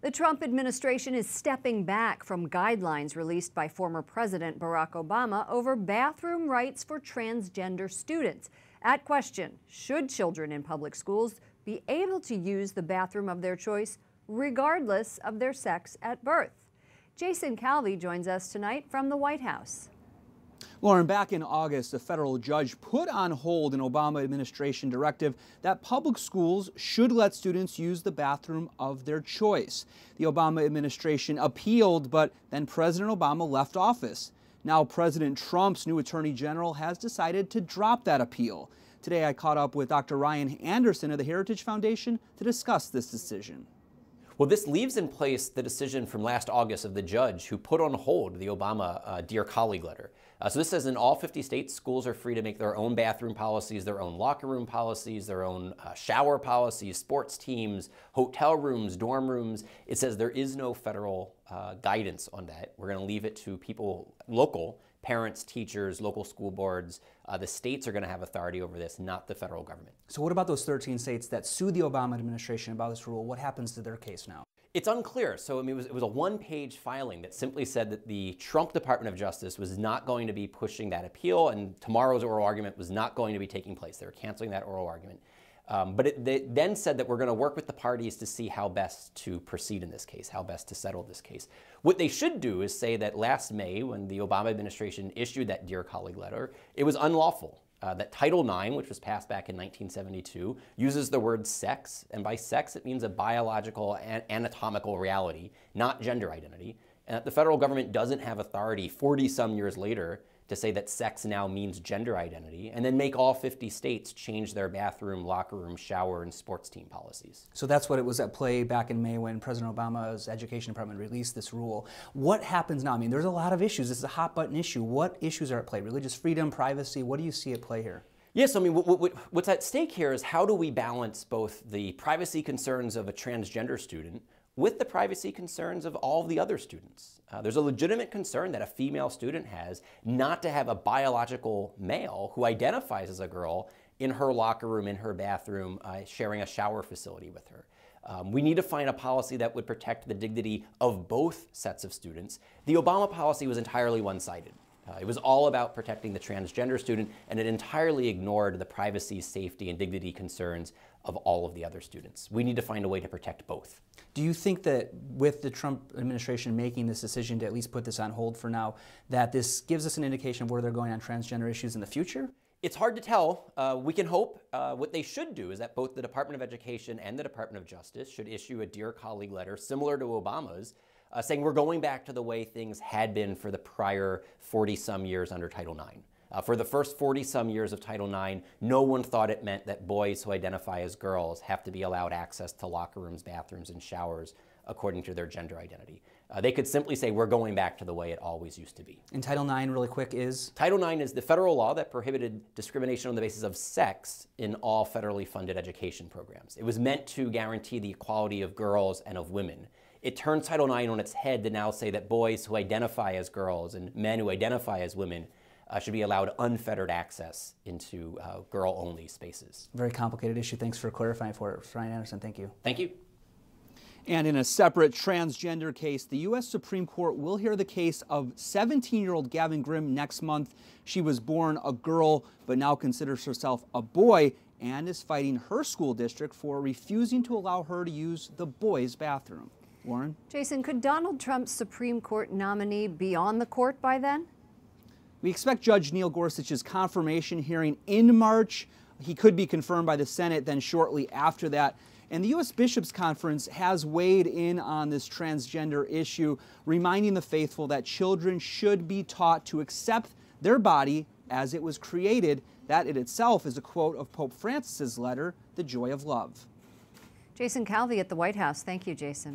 The Trump administration is stepping back from guidelines released by former President Barack Obama over bathroom rights for transgender students. At question, should children in public schools be able to use the bathroom of their choice regardless of their sex at birth? Jason Calvi joins us tonight from the White House. Lauren, back in August, a federal judge put on hold an Obama administration directive that public schools should let students use the bathroom of their choice. The Obama administration appealed, but then President Obama left office. Now President Trump's new attorney general has decided to drop that appeal. Today I caught up with Dr. Ryan Anderson of the Heritage Foundation to discuss this decision. Well, this leaves in place the decision from last August of the judge who put on hold the Obama Dear Colleague letter. So this says in all 50 states, schools are free to make their own bathroom policies, their own locker room policies, their own shower policies, sports teams, hotel rooms, dorm rooms. It says there is no federal guidance on that. We're going to leave it to people, local parents, teachers, local school boards. The states are going to have authority over this, not the federal government. So what about those 13 states that sued the Obama administration about this rule? What happens to their case now? It's unclear. So I mean, it was a one-page filing that simply said that the Trump Department of Justice was not going to be pushing that appeal, and tomorrow's oral argument was not going to be taking place. They were canceling that oral argument. But they then said that we're going to work with the parties to see how best to proceed in this case, how best to settle this case. What they should do is say that last May, when the Obama administration issued that Dear Colleague letter, it was unlawful. That Title IX, which was passed back in 1972, uses the word sex, and by sex it means a biological and anatomical reality, not gender identity, and that the federal government doesn't have authority 40-some years later to say that sex now means gender identity, and then make all 50 states change their bathroom, locker room, shower, and sports team policies. So that's what it was at play back in May when President Obama's Education Department released this rule. What happens now? I mean, there's a lot of issues. This is a hot button issue. What issues are at play? Religious freedom, privacy, what do you see at play here? Yes, I mean, what's at stake here is how do we balance both the privacy concerns of a transgender student with the privacy concerns of all of the other students. There's a legitimate concern that a female student has not to have a biological male who identifies as a girl in her locker room, in her bathroom, sharing a shower facility with her. We need to find a policy that would protect the dignity of both sets of students. The Obama policy was entirely one-sided. It was all about protecting the transgender student, and it entirely ignored the privacy, safety, and dignity concerns of all of the other students. We need to find a way to protect both. Do you think that with the Trump administration making this decision to at least put this on hold for now, that this gives us an indication of where they're going on transgender issues in the future? It's hard to tell. We can hope. What they should do is that both the Department of Education and the Department of Justice should issue a Dear Colleague letter similar to Obama's, saying we're going back to the way things had been for the prior 40-some years under Title IX. For the first 40-some years of Title IX, no one thought it meant that boys who identify as girls have to be allowed access to locker rooms, bathrooms, and showers according to their gender identity. They could simply say we're going back to the way it always used to be. And Title IX, really quick, is? Title IX is the federal law that prohibited discrimination on the basis of sex in all federally funded education programs. It was meant to guarantee the equality of girls and of women. It turned Title IX on its head to now say that boys who identify as girls and men who identify as women should be allowed unfettered access into girl-only spaces. Very complicated issue. Thanks for clarifying for it. Ryan Anderson, thank you. Thank you. And in a separate transgender case, the U.S. Supreme Court will hear the case of 17-year-old Gavin Grimm next month. She was born a girl, but now considers herself a boy and is fighting her school district for refusing to allow her to use the boys' bathroom. Lauren? Jason, could Donald Trump's Supreme Court nominee be on the court by then? We expect Judge Neil Gorsuch's confirmation hearing in March. He could be confirmed by the Senate then shortly after that. And the U.S. Bishops' Conference has weighed in on this transgender issue, reminding the faithful that children should be taught to accept their body as it was created. That in itself is a quote of Pope Francis's letter, The Joy of Love. Jason Calvi at the White House. Thank you, Jason.